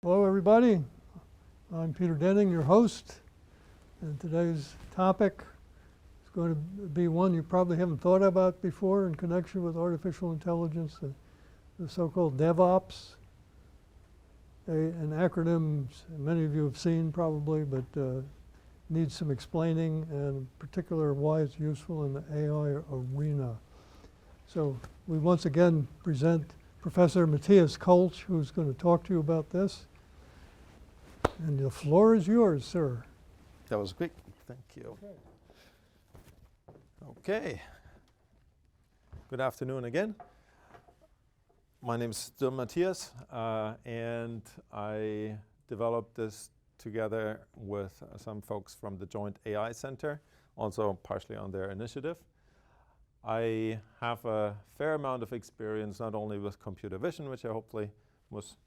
Hello everybody, I'm Peter Denning, your host, and today's topic is going to be one you probably haven't thought about before in connection with artificial intelligence, the so-called DevOps, an acronym many of you have seen probably, but needs some explaining, and in particular why it's useful in the AI arena. So we once again present Professor Mathias Kolsch, who's going to talk to you about this. And the floor is yours, sir. That was quick. Thank you. Okay. Good afternoon again. My name is still Mathias, and I developed this together with some folks from the Joint AI Center, also partially on their initiative. I have a fair amount of experience not only with computer vision, which I hopefully was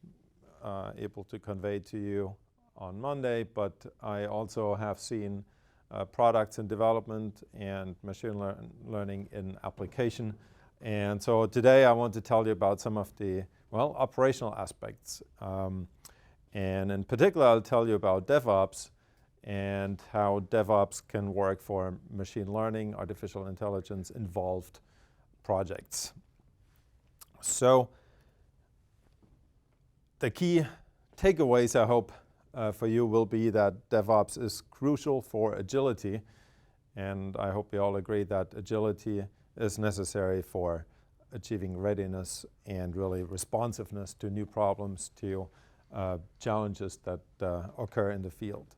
able to convey to you on Monday, but I also have seen products in development and machine learning in application. And so today I want to tell you about some of the, operational aspects. And in particular, I'll tell you about DevOps and how DevOps can work for machine learning, artificial intelligence involved projects. So the key takeaways, I hope, for you will be that DevOps is crucial for agility, and I hope we all agree that agility is necessary for achieving readiness and really responsiveness to new problems, to challenges that occur in the field.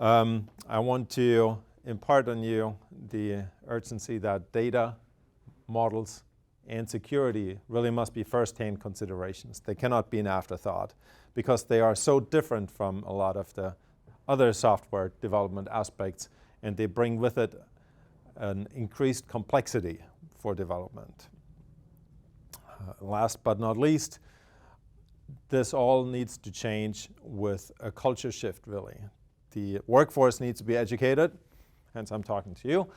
I want to impart on you the urgency that data, models, and security really must be first-hand considerations. They cannot be an afterthought, because they are so different from a lot of the other software development aspects, and they bring with it an increased complexity for development. Last but not least, this all needs to change with a culture shift, really. The workforce needs to be educated, hence I'm talking to you,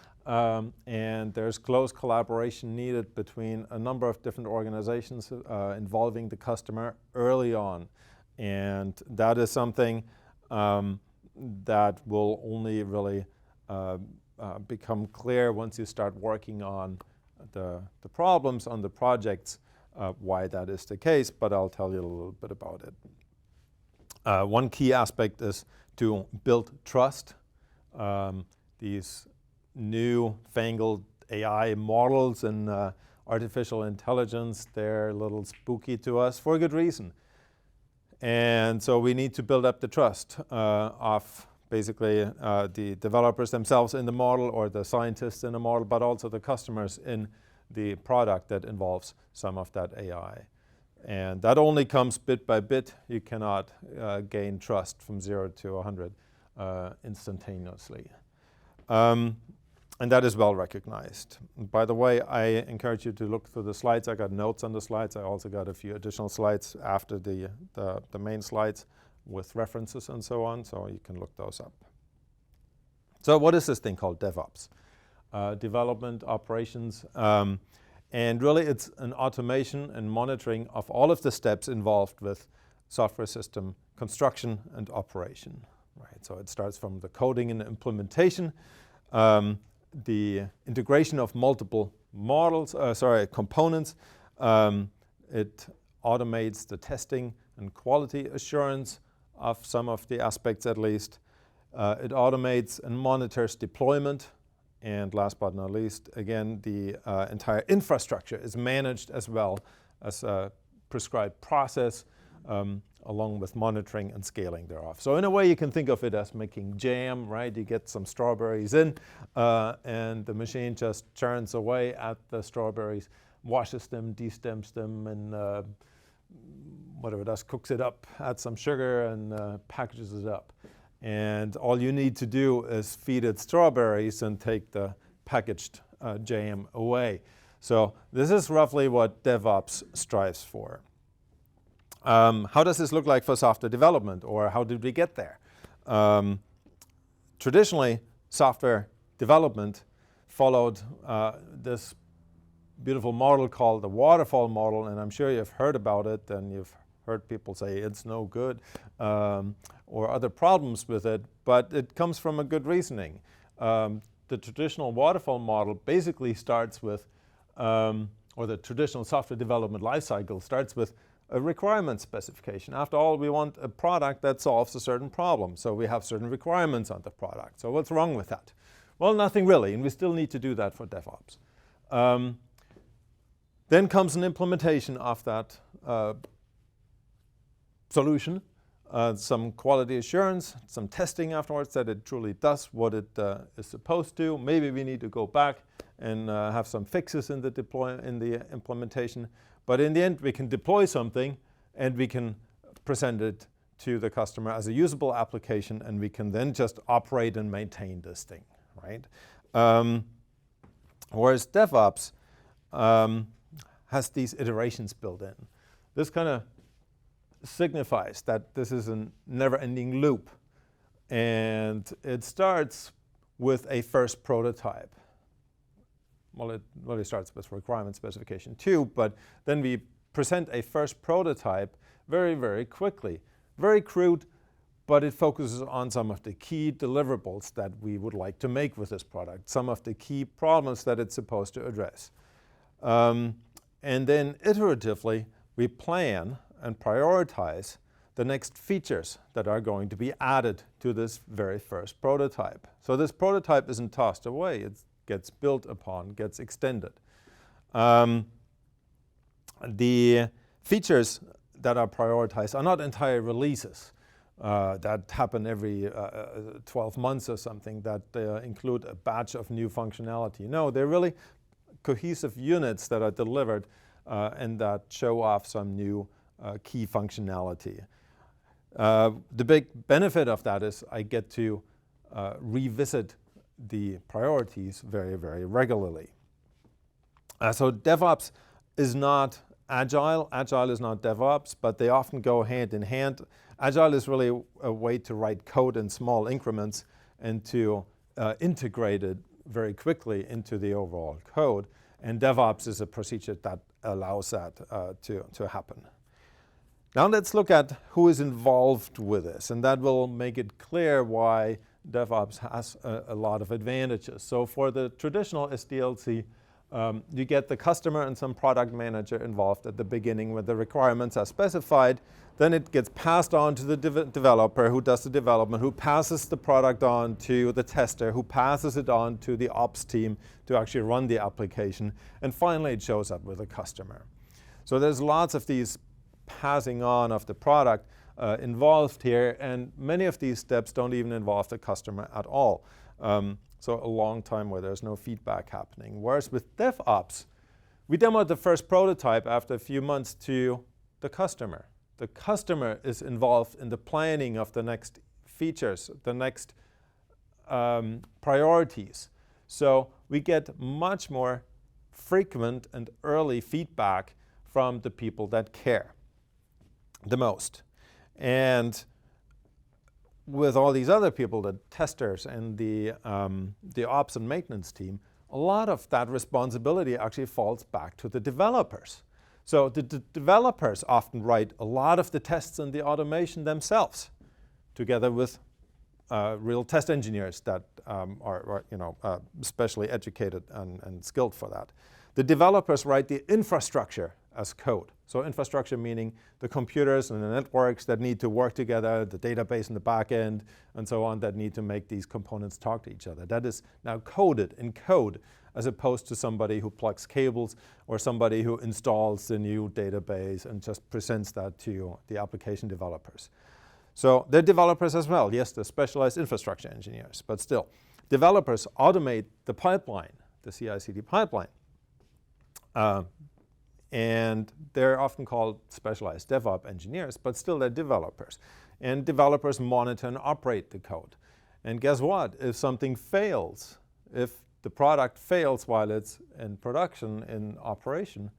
and there's close collaboration needed between a number of different organizations involving the customer early on. And that is something that will only really become clear once you start working on the problems on the projects, why that is the case, but I'll tell you a little bit about it. One key aspect is to build trust. These new fangled AI models and artificial intelligence, they're a little spooky to us for a good reason. And so we need to build up the trust of basically the developers themselves in the model, or the scientists in the model, but also the customers in the product that involves some of that AI. And that only comes bit by bit. You cannot gain trust from 0 to 100 instantaneously. And that is well recognized. By the way, I encourage you to look through the slides. I got notes on the slides. I also got a few additional slides after the main slides with references and so on, so you can look those up. So what is this thing called DevOps? Development, operations, and really it's an automation and monitoring of all of the steps involved with software system construction and operation. Right? So it starts from the coding and implementation, the integration of multiple components. It automates the testing and quality assurance of some of the aspects at least. It automates and monitors deployment. And last but not least, again, the entire infrastructure is managed as well as a prescribed process, along with monitoring and scaling thereof. So in a way, you can think of it as making jam, right? You get some strawberries in, and the machine just churns away at the strawberries, washes them, destems them, and whatever it does, cooks it up, adds some sugar, and packages it up. And all you need to do is feed it strawberries and take the packaged jam away. So this is roughly what DevOps strives for. How does this look like for software development, or how did we get there? Traditionally, software development followed this beautiful model called the waterfall model, and I'm sure you've heard about it and you've heard people say it's no good or other problems with it, but it comes from a good reasoning. The traditional waterfall model basically starts with, or the traditional software development lifecycle starts with a requirement specification. After all, we want a product that solves a certain problem, so we have certain requirements on the product. So what's wrong with that? Well, nothing really, and we still need to do that for DevOps. Then comes an implementation of that solution, some quality assurance, some testing afterwards that it truly does what it is supposed to. Maybe we need to go back and have some fixes in the implementation. But in the end, we can deploy something and we can present it to the customer as a usable application, and we can then just operate and maintain this thing, right? Whereas DevOps has these iterations built in. This kind of signifies that this is a never-ending loop. And it starts with a first prototype. Well, it really starts with requirement specification too, but then we present a first prototype very, very quickly. Very crude, but it focuses on some of the key deliverables that we would like to make with this product, some of the key problems that it's supposed to address. And then iteratively, we plan and prioritize the next features that are going to be added to this very first prototype. So this prototype isn't tossed away. It gets built upon, gets extended. The features that are prioritized are not entire releases that happen every 12 months or something that include a batch of new functionality. No, they're really cohesive units that are delivered and that show off some new key functionality. The big benefit of that is I get to revisit the priorities very, very regularly. So DevOps is not Agile. Agile is not DevOps, but they often go hand in hand. Agile is really a way to write code in small increments and to integrate it very quickly into the overall code. And DevOps is a procedure that allows that to happen. Now let's look at who is involved with this, and that will make it clear why DevOps has a lot of advantages. So for the traditional SDLC, you get the customer and some product manager involved at the beginning when the requirements are specified. Then it gets passed on to the developer who does the development, who passes the product on to the tester, who passes it on to the ops team to actually run the application. And finally, it shows up with the customer. So there's lots of these passing on of the product involved here, and many of these steps don't even involve the customer at all. So a long time where there's no feedback happening. Whereas with DevOps, we demoed the first prototype after a few months to the customer. The customer is involved in the planning of the next features, the next priorities. So we get much more frequent and early feedback from the people that care the most. And with all these other people, the testers and the ops and maintenance team, a lot of that responsibility actually falls back to the developers. So the developers often write a lot of the tests and the automation themselves, together with real test engineers that are specially educated and skilled for that. The developers write the infrastructure as code. So infrastructure meaning the computers and the networks that need to work together, the database in the back end, and so on, that need to make these components talk to each other. That is now coded in code, as opposed to somebody who plugs cables or somebody who installs the new database and just presents that to the application developers. So they're developers as well. Yes, they're specialized infrastructure engineers, but still. Developers automate the pipeline, the CI/CD pipeline. And they're often called specialized DevOps engineers, but still they're developers. And developers monitor and operate the code. And guess what? If something fails, if the product fails while it's in production, in operation,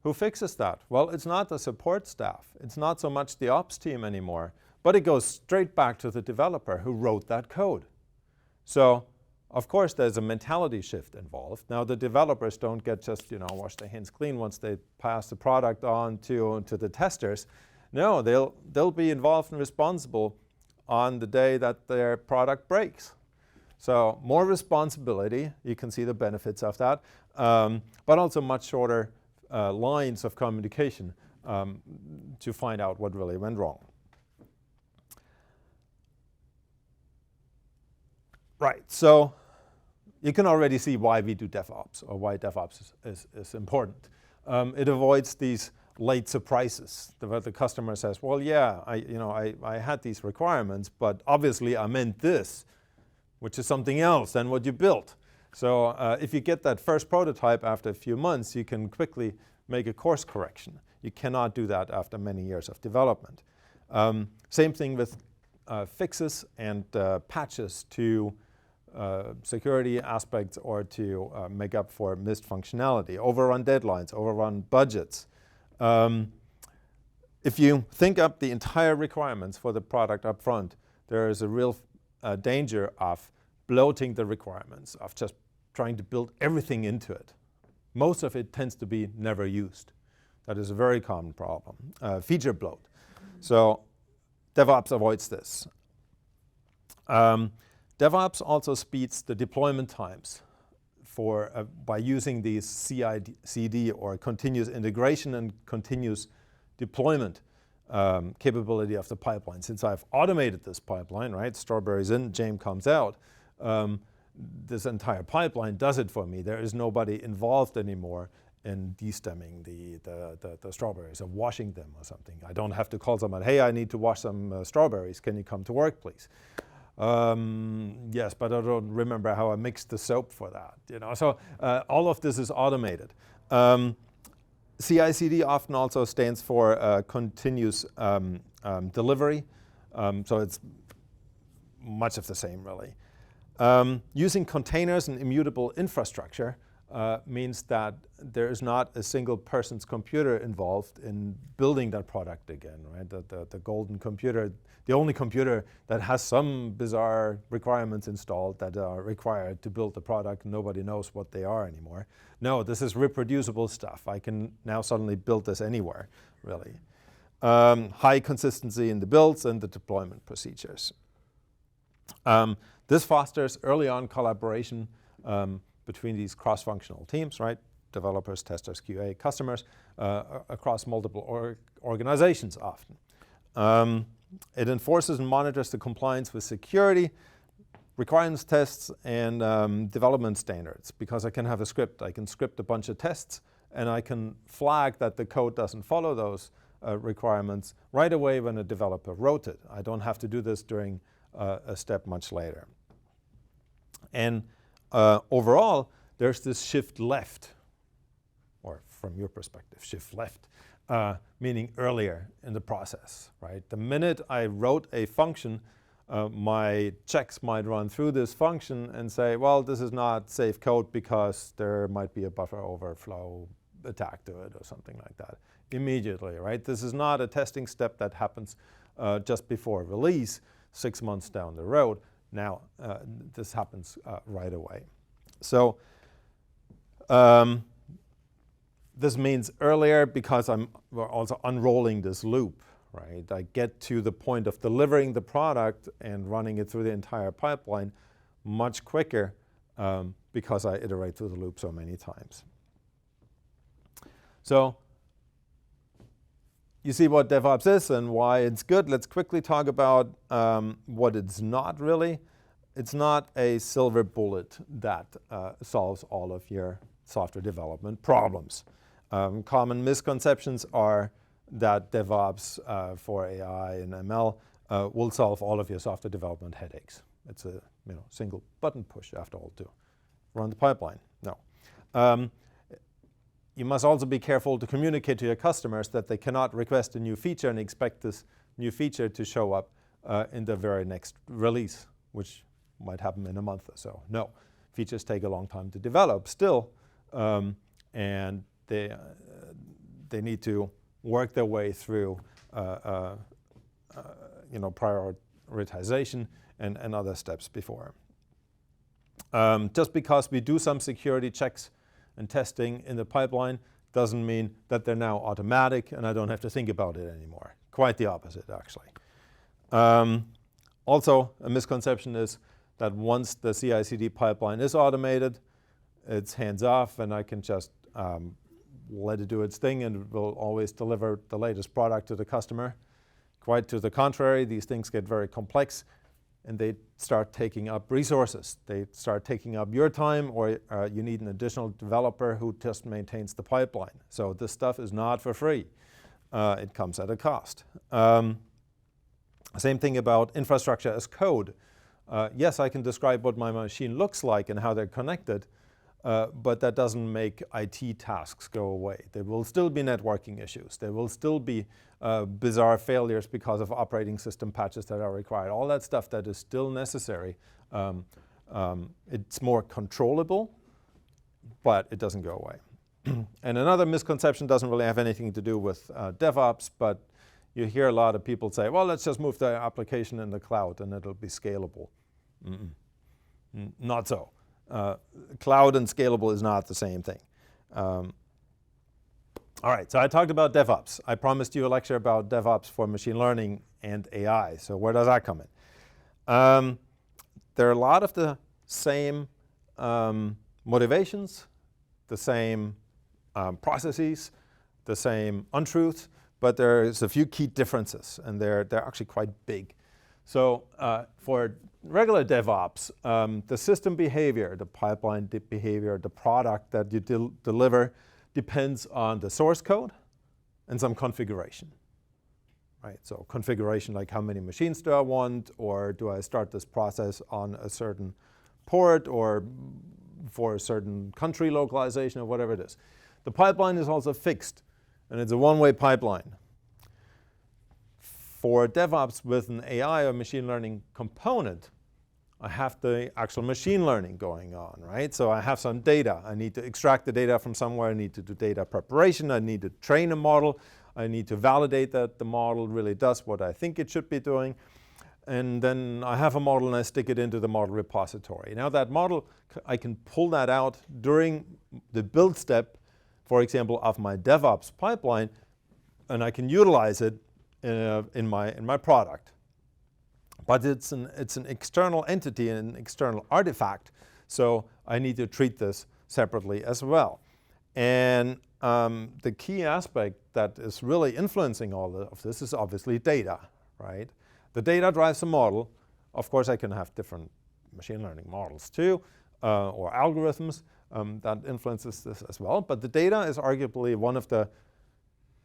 who fixes that? Well, it's not the support staff. It's not so much the ops team anymore, but it goes straight back to the developer who wrote that code. So of course, there's a mentality shift involved. Now, the developers don't get just, wash their hands clean once they pass the product on to the testers. No, they'll be involved and responsible on the day that their product breaks. So more responsibility, you can see the benefits of that, but also much shorter lines of communication to find out what really went wrong. Right, so you can already see why we do DevOps, or why DevOps is important. It avoids these late surprises. The customer says, well, yeah, I had these requirements, but obviously I meant this, which is something else than what you built. So if you get that first prototype after a few months, you can quickly make a course correction. You cannot do that after many years of development. Same thing with fixes and patches to security aspects or to make up for missed functionality, overrun deadlines, overrun budgets. If you think up the entire requirements for the product up front, there is a real danger of bloating the requirements, of just trying to build everything into it. Most of it tends to be never used. That is a very common problem, feature bloat. So DevOps avoids this. DevOps also speeds the deployment times by using these CI/CD or continuous integration and continuous deployment capability of the pipeline. Since I've automated this pipeline, right, strawberries in, jam comes out, this entire pipeline does it for me. There is nobody involved anymore in destemming the strawberries or washing them or something. I don't have to call someone, hey, I need to wash some strawberries. Can you come to work, please? Yes, but I don't remember how I mixed the soap for that. So all of this is automated. CI/CD often also stands for continuous delivery. So it's much of the same, really. Using containers and immutable infrastructure means that there is not a single person's computer involved in building that product again, right? The golden computer, the only computer that has some bizarre requirements installed that are required to build the product, nobody knows what they are anymore. No, this is reproducible stuff. I can now suddenly build this anywhere, really. High consistency in the builds and the deployment procedures. This fosters early on collaboration between these cross-functional teams, right? Developers, testers, QA, customers, across multiple organizations often. It enforces and monitors the compliance with security, requirements tests, and development standards, because I can have a script. I can script a bunch of tests, and I can flag that the code doesn't follow those requirements right away when a developer wrote it. I don't have to do this during a step much later. And overall, there's this shift left, or from your perspective, shift left, meaning earlier in the process, right? The minute I wrote a function, my checks might run through this function and say, well, this is not safe code because there might be a buffer overflow attack to it or something like that. Immediately, right? This is not a testing step that happens just before release, 6 months down the road. Now, this happens right away. So this means earlier because we're also unrolling this loop, right? I get to the point of delivering the product and running it through the entire pipeline much quicker because I iterate through the loop so many times. So you see what DevOps is and why it's good. Let's quickly talk about what it's not really. It's not a silver bullet that solves all of your software development problems. Common misconceptions are that DevOps for AI and ML will solve all of your software development headaches. It's a single button push after all to run the pipeline. No. You must also be careful to communicate to your customers that they cannot request a new feature and expect this new feature to show up in the very next release, which might happen in a month or so. No, features take a long time to develop still, and they need to work their way through prioritization and other steps before. Just because we do some security checks and testing in the pipeline doesn't mean that they're now automatic and I don't have to think about it anymore. Quite the opposite, actually. Also, a misconception is that once the CI/CD pipeline is automated, it's hands-off and I can just let it do its thing and it will always deliver the latest product to the customer. Quite to the contrary, these things get very complex and they start taking up resources. They start taking up your time, or you need an additional developer who just maintains the pipeline. So this stuff is not for free. It comes at a cost. Same thing about infrastructure as code. Yes, I can describe what my machine looks like and how they're connected, but that doesn't make IT tasks go away. There will still be networking issues. There will still be bizarre failures because of operating system patches that are required. All that stuff that is still necessary. It's more controllable, but it doesn't go away. And another misconception doesn't really have anything to do with DevOps, but you hear a lot of people say, well, let's just move the application in the cloud and it'll be scalable. Not so. Cloud and scalable is not the same thing. All right, so I talked about DevOps. I promised you a lecture about DevOps for machine learning and AI. So where does that come in? There are a lot of the same motivations, the same processes, the same untruths, but there's a few key differences, and they're actually quite big. So for regular DevOps, the system behavior, the pipeline behavior, the product that you deliver depends on the source code and some configuration. Right? So configuration, like how many machines do I want, or do I start this process on a certain port or for a certain country localization or whatever it is. The pipeline is also fixed, and it's a one-way pipeline. For DevOps with an AI or machine learning component, I have the actual machine learning going on, right? So I have some data. I need to extract the data from somewhere. I need to do data preparation. I need to train a model. I need to validate that the model really does what I think it should be doing. And then I have a model and I stick it into the model repository. Now that model, I can pull that out during the build step, for example, of my DevOps pipeline, and I can utilize it in my product. But it's an external entity, an external artifact, so I need to treat this separately as well. And the key aspect that is really influencing all of this is obviously data, right? The data drives the model. Of course, I can have different machine learning models too, or algorithms that influences this as well. But the data is arguably one of the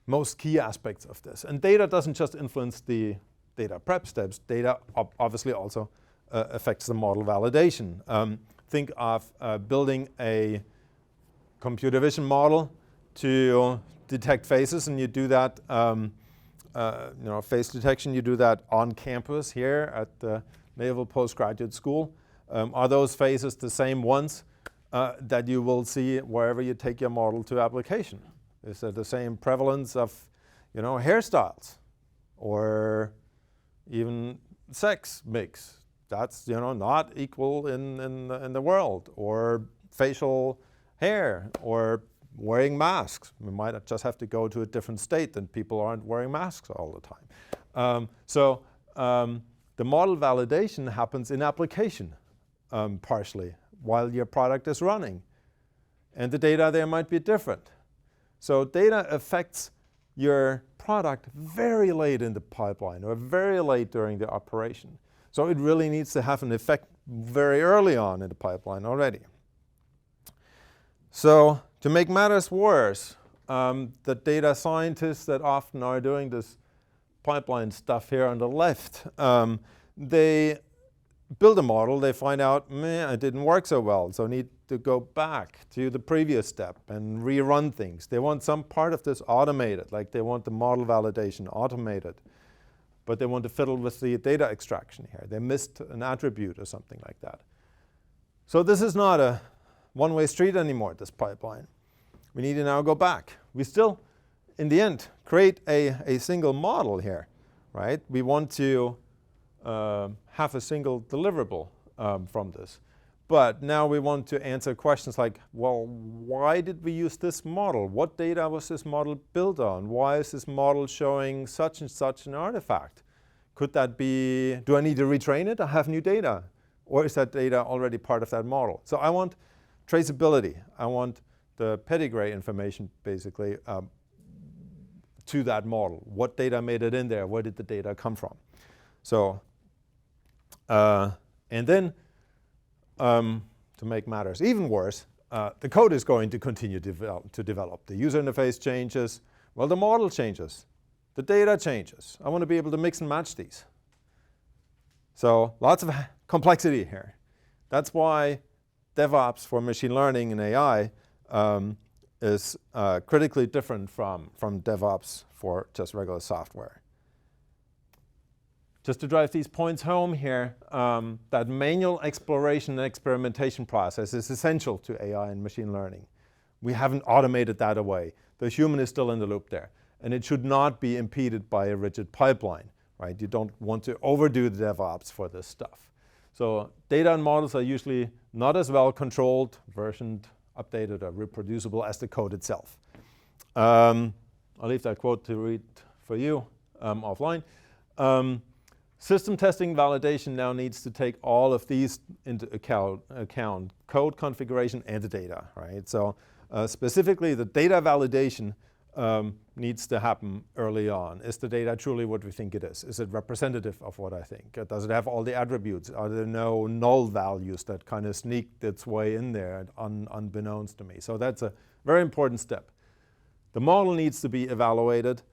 most key aspects of this. And data doesn't just influence the data prep steps. Data obviously also affects the model validation. Think of building a computer vision model to detect faces, and you do that, face detection, you do that on campus here at the Naval Postgraduate School. Are those faces the same ones that you will see wherever you take your model to application? Is it the same prevalence of, hairstyles or even sex mix? That's, not equal in the world, or facial hair, or wearing masks. We might just have to go to a different state and people aren't wearing masks all the time. The model validation happens in application partially while your product is running. And the data there might be different. So data affects your product very late in the pipeline or very late during the operation. So it really needs to have an effect very early on in the pipeline already. So to make matters worse, the data scientists that often are doing this pipeline stuff here on the left, they build a model, they find out, it didn't work so well, so need to go back to the previous step and rerun things. They want some part of this automated, like they want the model validation automated, but they want to fiddle with the data extraction here. They missed an attribute or something like that. So this is not a one-way street anymore, this pipeline. We need to now go back. We still, in the end, create a single model here, right? We want to have a single deliverable from this. But now we want to answer questions like, well, why did we use this model? What data was this model built on? Why is this model showing such and such an artifact? Could that be, do I need to retrain it? I have new data. Or is that data already part of that model? So I want traceability. I want the pedigree information, basically, to that model. What data made it in there? Where did the data come from? So, and then, to make matters even worse, the code is going to continue to develop. The user interface changes. Well, the model changes. The data changes. I want to be able to mix and match these. So lots of complexity here. That's why DevOps for machine learning and AI is critically different from DevOps for just regular software. Just to drive these points home here, that manual exploration and experimentation process is essential to AI and machine learning. We haven't automated that away. The human is still in the loop there. And it should not be impeded by a rigid pipeline, right? You don't want to overdo the DevOps for this stuff. So data and models are usually not as well controlled, versioned, updated, or reproducible as the code itself. I'll leave that quote to read for you offline. System testing validation now needs to take all of these into account, code configuration and the data, right? So specifically the data validation needs to happen early on. Is the data truly what we think it is? Is it representative of what I think? Does it have all the attributes? Are there no null values that kind of sneaked its way in there unbeknownst to me? So that's a very important step. The model needs to be evaluated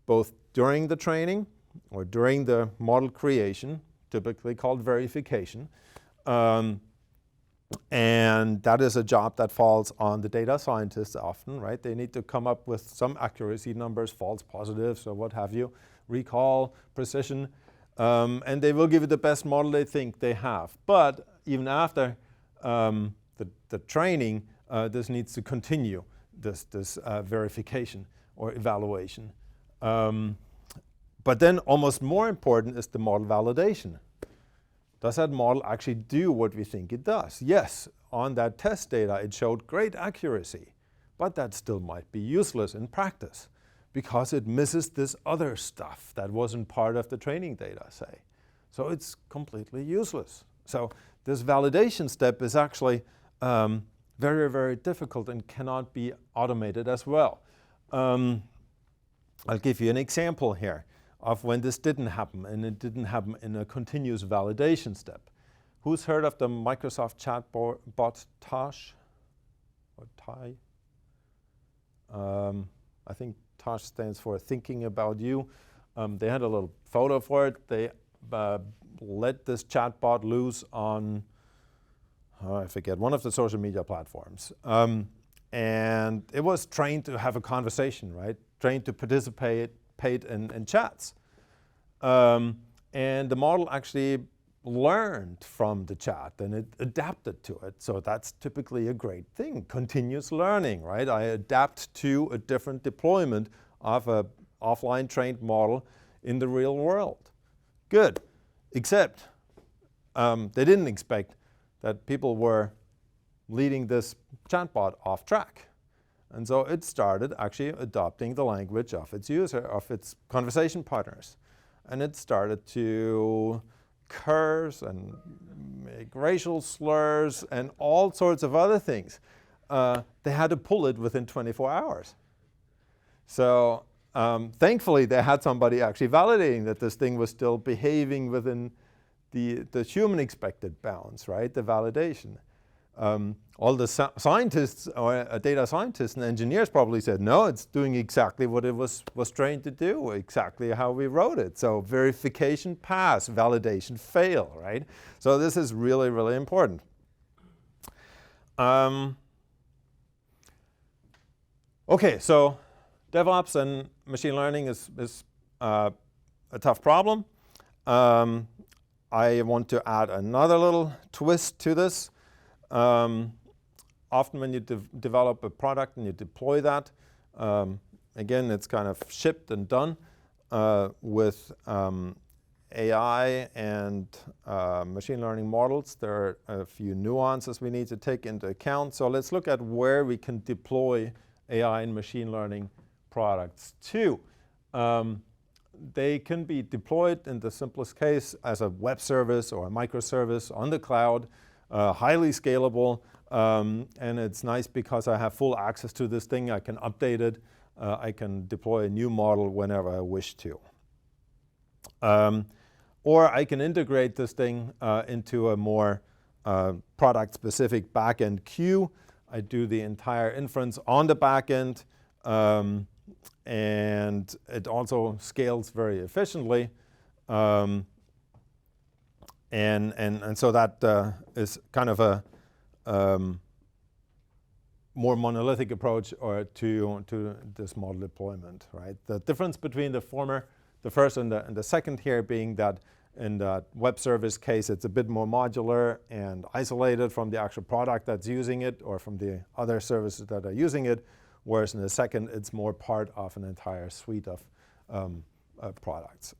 both during the training or during the model creation, typically called verification. And that is a job that falls on the data scientists often, right? They need to come up with some accuracy numbers, false positives, or what have you, recall, precision, and they will give you the best model they think they have. But even after the training, this needs to continue, this verification or evaluation. But then almost more important is the model validation. Does that model actually do what we think it does? Yes, on that test data, it showed great accuracy, but that still might be useless in practice because it misses this other stuff that wasn't part of the training data, say. So it's completely useless. So this validation step is actually very, very difficult and cannot be automated as well. I'll give you an example here of when this didn't happen, and it didn't happen in a continuous validation step. Who's heard of the Microsoft chatbot Tosh? Or Tai? I think Tosh stands for Thinking About You. They had a little photo for it. They let this chatbot loose on, I forget, one of the social media platforms. And it was trained to have a conversation, right? Trained to participate in chats. And the model actually learned from the chat and it adapted to it. So that's typically a great thing, continuous learning, right? I adapt to a different deployment of an offline trained model in the real world. Good, except they didn't expect that people were leading this chatbot off track. And so it started actually adopting the language of its user, of its conversation partners. And it started to curse and make racial slurs and all sorts of other things. They had to pull it within 24 hours. So thankfully, they had somebody actually validating that this thing was still behaving within the human expected bounds, right? The validation. All the scientists, or data scientists and engineers probably said, no, it's doing exactly what it was trained to do, exactly how we wrote it. So verification pass, validation fail, right? So this is really, really important. Okay, so DevOps and machine learning is a tough problem. I want to add another little twist to this. Often when you develop a product and you deploy that, again, it's kind of shipped and done with AI and machine learning models, there are a few nuances we need to take into account. So let's look at where we can deploy AI and machine learning products to. They can be deployed in the simplest case as a web service or a microservice on the cloud, highly scalable, and it's nice because I have full access to this thing. I can update it. I can deploy a new model whenever I wish to. Or I can integrate this thing into a more product-specific backend queue. I do the entire inference on the backend, and it also scales very efficiently. And so that is kind of a more monolithic approach to this model deployment, right? The difference between the first and the second here being that in the web service case, it's a bit more modular and isolated from the actual product that's using it or from the other services that are using it, whereas in the second, it's more part of an entire suite of products.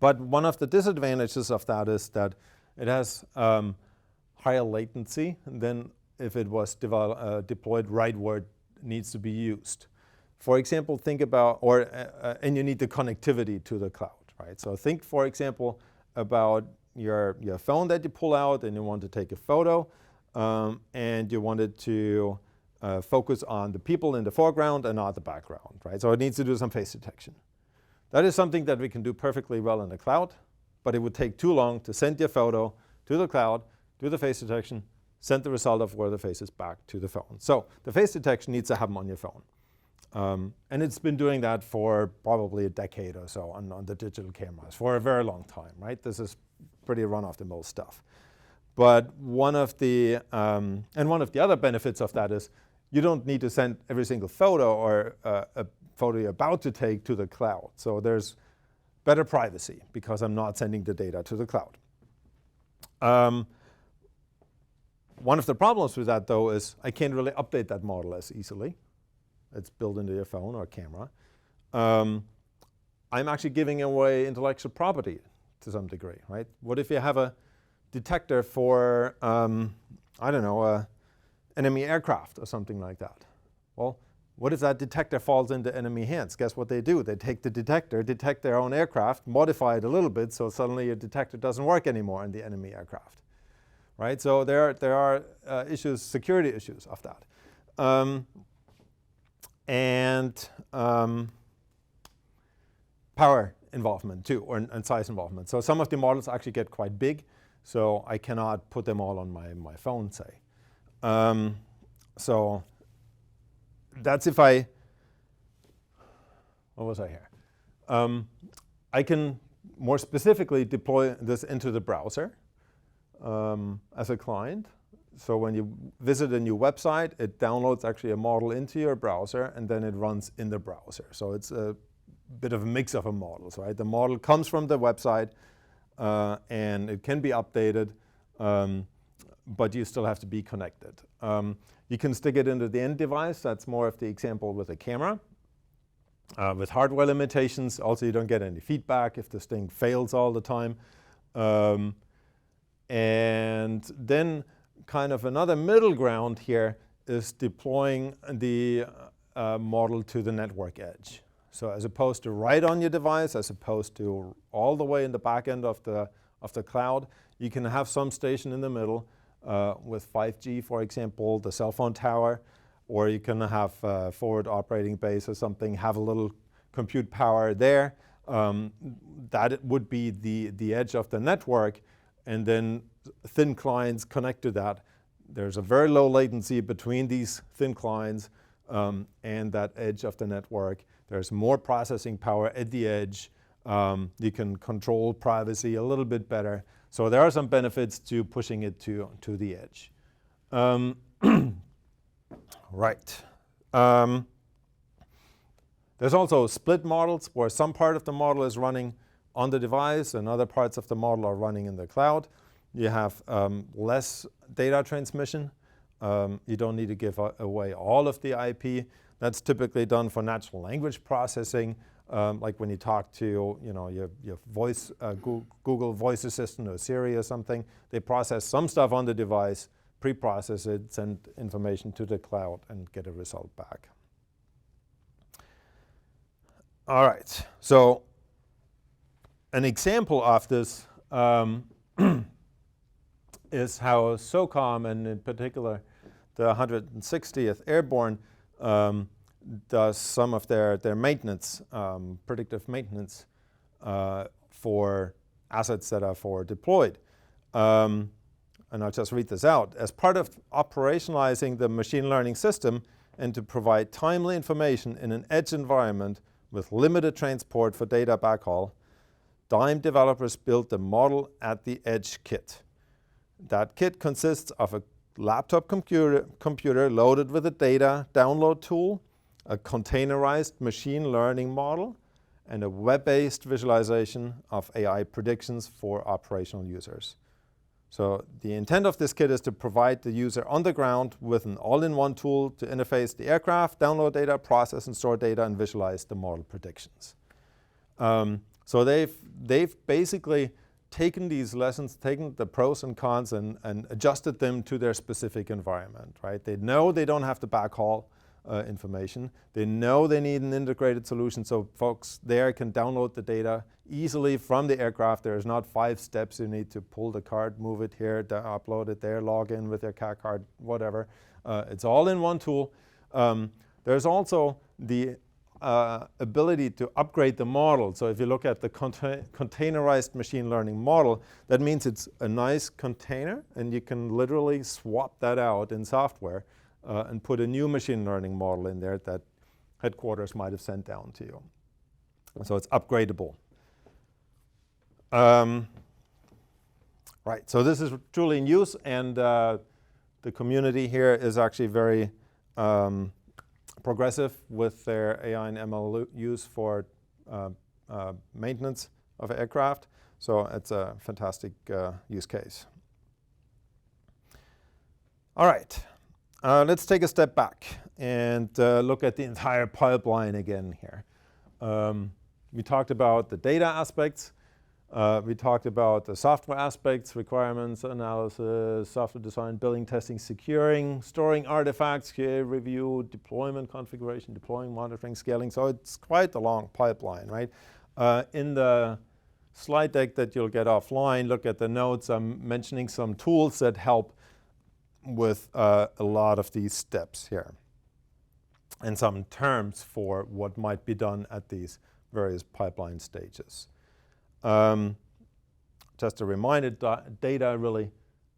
But one of the disadvantages of that is that it has higher latency than if it was deployed right where it needs to be used. For example, think about, and you need the connectivity to the cloud, right? So think, for example, about your phone that you pull out and you want to take a photo, and you wanted to focus on the people in the foreground and not the background, right? So it needs to do some face detection. That is something that we can do perfectly well in the cloud, but it would take too long to send your photo to the cloud, do the face detection, send the result of where the face is back to the phone. So the face detection needs to happen on your phone. And it's been doing that for probably a decade or so on the digital cameras for a very long time, right? This is pretty run-of-the-mill stuff. But one of the other benefits of that is you don't need to send every single photo or a photo you're about to take to the cloud. So there's better privacy because I'm not sending the data to the cloud. One of the problems with that, though, is I can't really update that model as easily. It's built into your phone or camera. I'm actually giving away intellectual property to some degree, right? What if you have a detector for, I don't know, enemy aircraft or something like that? Well, what if that detector falls into enemy hands? Guess what they do? They take the detector, detect their own aircraft, modify it a little bit, so suddenly your detector doesn't work anymore in the enemy aircraft, right? So there are issues, security issues of that. And power involvement too, and size involvement. So some of the models actually get quite big, so I cannot put them all on my phone, say. So that's if what was I here? I can more specifically deploy this into the browser as a client. So when you visit a new website, it downloads actually a model into your browser, and then it runs in the browser. So it's a bit of a mix of models, right? The model comes from the website, and it can be updated, but you still have to be connected. You can stick it into the end device. That's more of the example with a camera. With hardware limitations, also you don't get any feedback if this thing fails all the time. And then kind of another middle ground here is deploying the model to the network edge. So as opposed to right on your device, as opposed to all the way in the back end of the cloud, you can have some station in the middle with 5G, for example, the cell phone tower, or you can have forward operating base or something, have a little compute power there. That would be the edge of the network, and then thin clients connect to that. There's a very low latency between these thin clients and that edge of the network. There's more processing power at the edge. You can control privacy a little bit better. So there are some benefits to pushing it to the edge. Right. There's also split models where some part of the model is running on the device and other parts of the model are running in the cloud. You have less data transmission. You don't need to give away all of the IP. That's typically done for natural language processing like when you talk to, your voice, Google Voice Assistant or Siri or something. They process some stuff on the device, pre-process it, send information to the cloud, and get a result back. All right, so an example of this is how SOCOM, and in particular the 160th Airborne, does some of their maintenance, predictive maintenance for assets that are deployed. And I'll just read this out. As part of operationalizing the machine learning system and to provide timely information in an edge environment with limited transport for data backhaul, Dime developers built the Model at the Edge kit. That kit consists of a laptop computer loaded with a data download tool, a containerized machine learning model, and a web-based visualization of AI predictions for operational users. So the intent of this kit is to provide the user on the ground with an all-in-one tool to interface the aircraft, download data, process and store data, and visualize the model predictions. So they've basically taken these lessons, taken the pros and cons, and adjusted them to their specific environment, right? They know they don't have to backhaul information. They know they need an integrated solution, so folks there can download the data easily from the aircraft. There's not 5 steps. You need to pull the card, move it here, upload it there, log in with your CAC card, whatever. It's all in one tool. There's also the ability to upgrade the model. So if you look at the containerized machine learning model, that means it's a nice container, and you can literally swap that out in software and put a new machine learning model in there that headquarters might have sent down to you. So it's upgradable. Right, so this is truly in use, and the community here is actually very progressive with their AI and ML use for maintenance of aircraft. So it's a fantastic use case. All right. Let's take a step back and look at the entire pipeline again here. We talked about the data aspects. We talked about the software aspects, requirements analysis, software design, building, testing, securing, storing artifacts, QA review, deployment configuration, deploying, monitoring, scaling. So it's quite a long pipeline, right? In the slide deck that you'll get offline, look at the notes. I'm mentioning some tools that help with a lot of these steps here, and some terms for what might be done at these various pipeline stages. Just a reminder, data really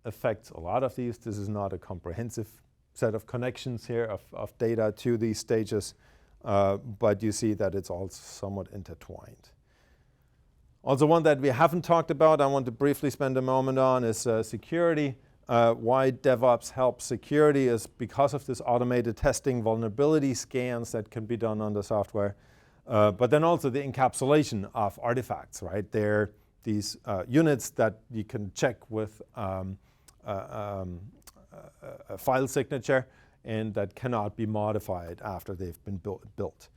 affects a lot of these. This is not a comprehensive set of connections here of data to these stages, but you see that it's all somewhat intertwined. Also, one that we haven't talked about, I want to briefly spend a moment on, is security. Why DevOps helps security is because of this automated testing, vulnerability scans that can be done on the software, but then also the encapsulation of artifacts, right? They're these units that you can check with a file signature, and that cannot be modified after they've been built.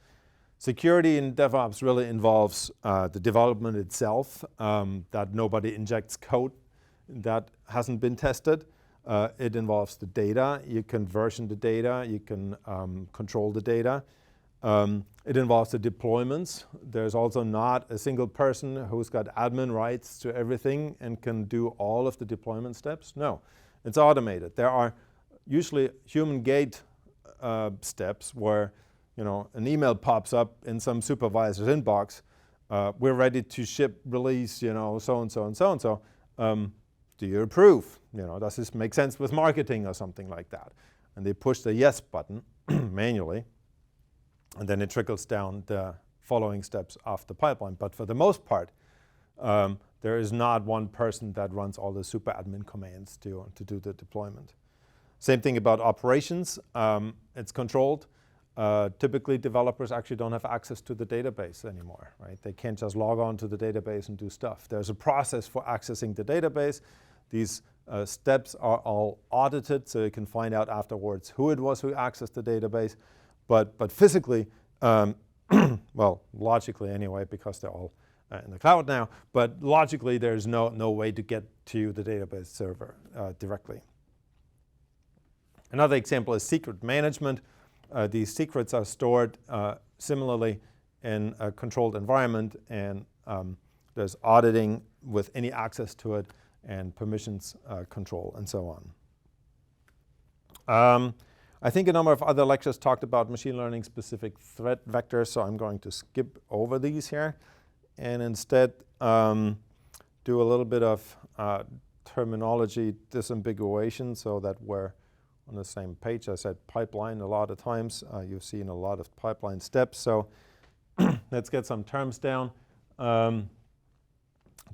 Security in DevOps really involves the development itself, that nobody injects code that hasn't been tested. It involves the data. You can version the data. You can control the data. It involves the deployments. There's also not a single person who's got admin rights to everything and can do all of the deployment steps. No, it's automated. There are usually human gate steps where an email pops up in some supervisor's inbox. We're ready to ship, release, so and so and so and so. Do you approve? Does this make sense with marketing or something like that? And they push the yes button manually, and then it trickles down the following steps of the pipeline. But for the most part, there is not one person that runs all the super admin commands to do the deployment. Same thing about operations. It's controlled. Typically, developers actually don't have access to the database anymore, right? They can't just log on to the database and do stuff. There's a process for accessing the database. These steps are all audited, so you can find out afterwards who it was who accessed the database. But physically, well, logically anyway, because they're all in the cloud now, but logically there's no way to get to the database server directly. Another example is secret management. These secrets are stored similarly in a controlled environment, and there's auditing with any access to it and permissions control and so on. I think a number of other lectures talked about machine learning specific threat vectors, so I'm going to skip over these here and instead do a little bit of terminology disambiguation so that we're on the same page. I said pipeline a lot of times. You've seen a lot of pipeline steps, so let's get some terms down.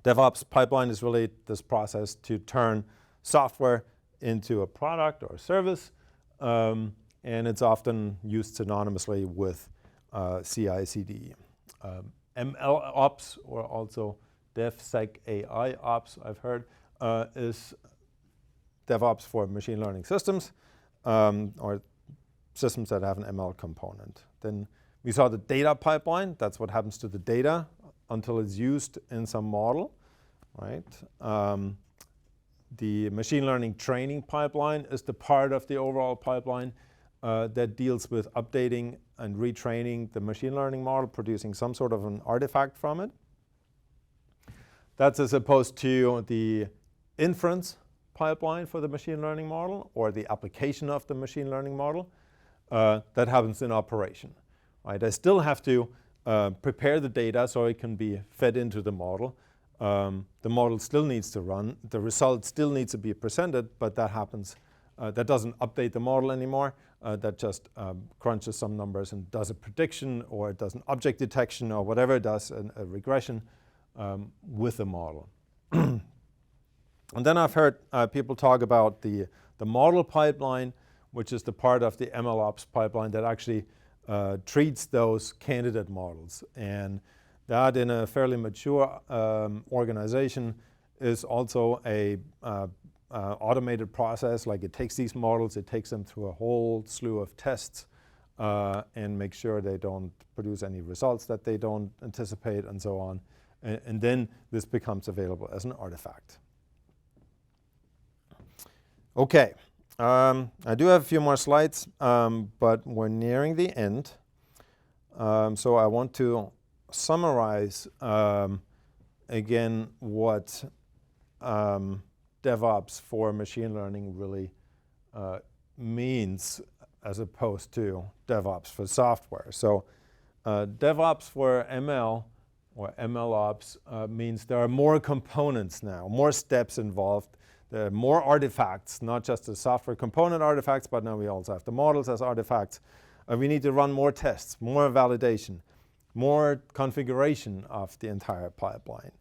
DevOps pipeline is really this process to turn software into a product or a service, and it's often used synonymously with CI/CD. ML ops, or also DevSecAI ops, I've heard, is DevOps for machine learning systems, or systems that have an ML component. Then we saw the data pipeline. That's what happens to the data until it's used in some model, right? The machine learning training pipeline is the part of the overall pipeline that deals with updating and retraining the machine learning model, producing some sort of an artifact from it. That's as opposed to the inference pipeline for the machine learning model, or the application of the machine learning model that happens in operation. Right? I still have to prepare the data so it can be fed into the model. The model still needs to run. The result still needs to be presented, but that happens. That doesn't update the model anymore. That just crunches some numbers and does a prediction, or it does an object detection, or whatever it does, a regression with the model. And then I've heard people talk about the model pipeline, which is the part of the MLOps pipeline that actually treats those candidate models. And that, in a fairly mature organization, is also a automated process. Like, it takes these models, it takes them through a whole slew of tests and makes sure they don't produce any results that they don't anticipate, and so on. And then this becomes available as an artifact. Okay, I do have a few more slides, but we're nearing the end. So I want to summarize again what DevOps for machine learning really means, as opposed to DevOps for software. So DevOps for ML, or MLOps, means there are more components now, more steps involved. There are more artifacts, not just the software component artifacts, but now we also have the models as artifacts. We need to run more tests, more validation, more configuration of the entire pipeline.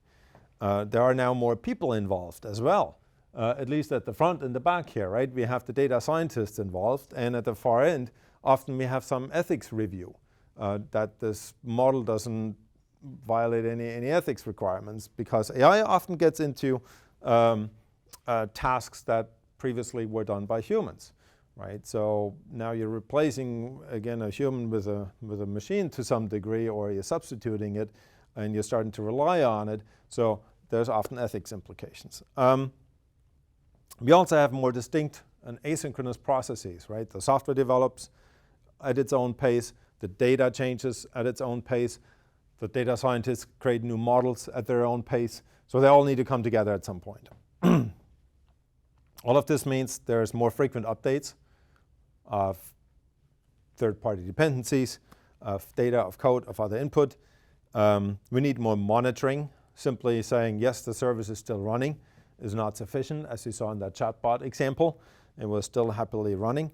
There are now more people involved as well, at least at the front and the back here, right? We have the data scientists involved, and at the far end, often we have some ethics review, that this model doesn't violate any ethics requirements, because AI often gets into tasks that previously were done by humans, right? So now you're replacing, again, a human with a machine to some degree, or you're substituting it, and you're starting to rely on it. So there's often ethics implications. We also have more distinct and asynchronous processes, right? The software develops at its own pace. The data changes at its own pace. The data scientists create new models at their own pace. So they all need to come together at some point. All of this means there's more frequent updates of third-party dependencies, of data, of code, of other input. We need more monitoring. Simply saying, yes, the service is still running is not sufficient, as you saw in that chatbot example. It was still happily running.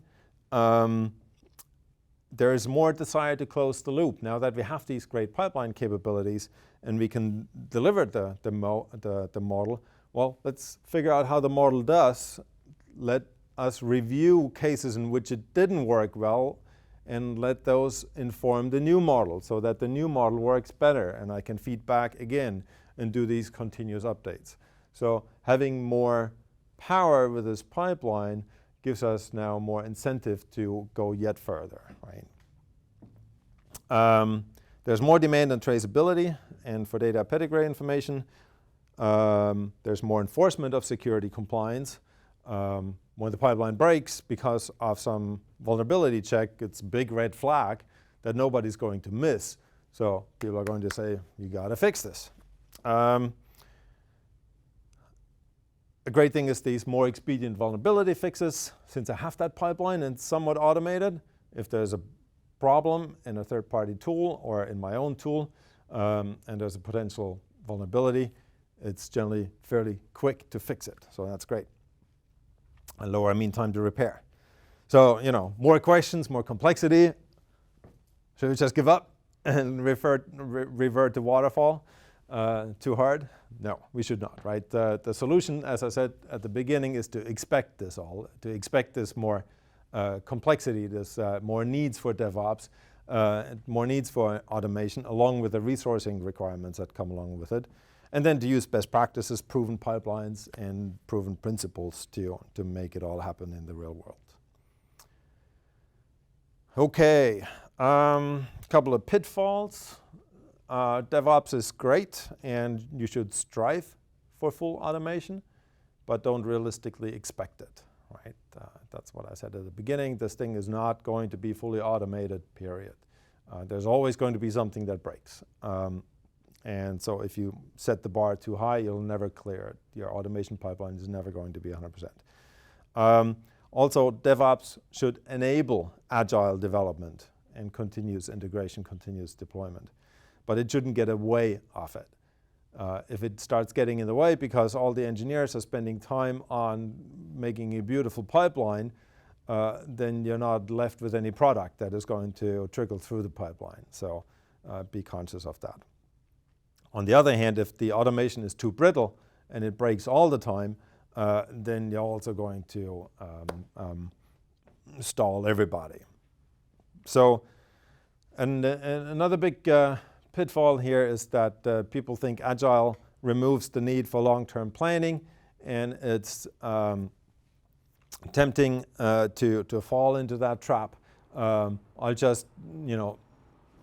There is more desire to close the loop. Now that we have these great pipeline capabilities and we can deliver the model, well, let's figure out how the model does. Let us review cases in which it didn't work well, and let those inform the new model, so that the new model works better, and I can feed back again and do these continuous updates. So having more power with this pipeline gives us now more incentive to go yet further, right? There's more demand on traceability and for data pedigree information. There's more enforcement of security compliance. When the pipeline breaks because of some vulnerability check, it's a big red flag that nobody's going to miss. So people are going to say, you got to fix this. A great thing is these more expedient vulnerability fixes. Since I have that pipeline and it's somewhat automated, if there's a problem in a third-party tool or in my own tool, and there's a potential vulnerability, it's generally fairly quick to fix it. So that's great. And lower mean time to repair. So, more questions, more complexity. Should we just give up and revert to waterfall? Too hard? No, we should not, right? The solution, as I said at the beginning, is to expect this all, to expect this more complexity, this more needs for DevOps, more needs for automation, along with the resourcing requirements that come along with it. And then to use best practices, proven pipelines, and proven principles to make it all happen in the real world. Okay, couple of pitfalls. DevOps is great, and you should strive for full automation, but don't realistically expect it, right? That's what I said at the beginning. This thing is not going to be fully automated, period. There's always going to be something that breaks. And so if you set the bar too high, you'll never clear it. Your automation pipeline is never going to be 100%. Also, DevOps should enable agile development and continuous integration, continuous deployment. But it shouldn't get away of it. If it starts getting in the way because all the engineers are spending time on making a beautiful pipeline, then you're not left with any product that is going to trickle through the pipeline. So be conscious of that. On the other hand, if the automation is too brittle and it breaks all the time, then you're also going to stall everybody. So, and another big pitfall here is that people think Agile removes the need for long-term planning, and it's tempting to fall into that trap. I'll just,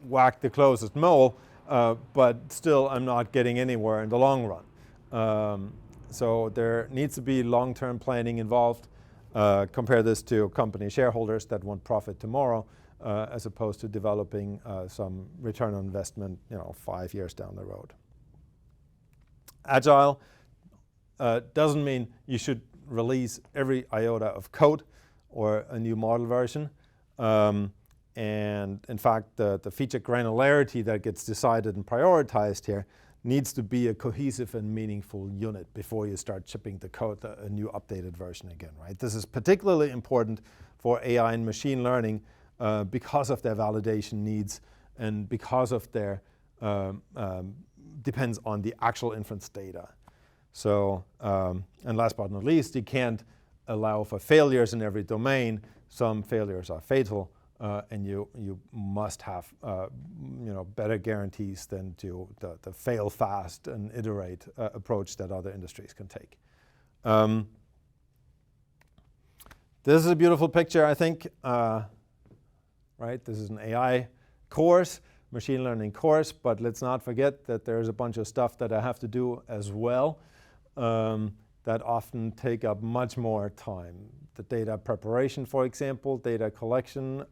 whack the closest mole, but still I'm not getting anywhere in the long run. So there needs to be long-term planning involved. Compare this to company shareholders that want profit tomorrow, as opposed to developing some return on investment, 5 years down the road. Agile doesn't mean you should release every iota of code or a new model version. And in fact, the feature granularity that gets decided and prioritized here needs to be a cohesive and meaningful unit before you start shipping the code, a new updated version again, right? This is particularly important for AI and machine learning because of their validation needs and because of their, depends on the actual inference data. So, and last but not least, you can't allow for failures in every domain. Some failures are fatal. And you must have better guarantees than to the fail fast and iterate approach that other industries can take. This is a beautiful picture, I think. Right, this is an AI course, machine learning course, but let's not forget that there's a bunch of stuff that I have to do as well that often take up much more time. The data preparation, for example, data collection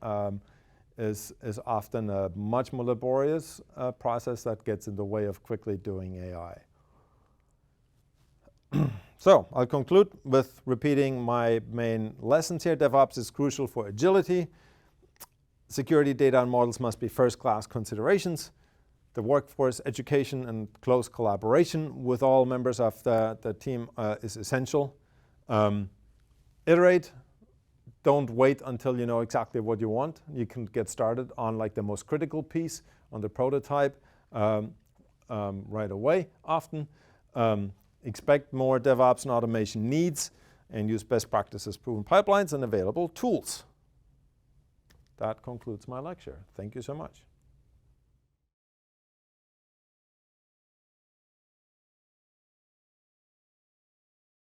is often a much more laborious process that gets in the way of quickly doing AI. So I'll conclude with repeating my main lessons here. DevOps is crucial for agility. Security, data, and models must be first-class considerations. The workforce education and close collaboration with all members of the team is essential. Iterate. Don't wait until you know exactly what you want. You can get started on like the most critical piece on the prototype right away often. Expect more DevOps and automation needs and use best practices, proven pipelines, and available tools. That concludes my lecture. Thank you so much.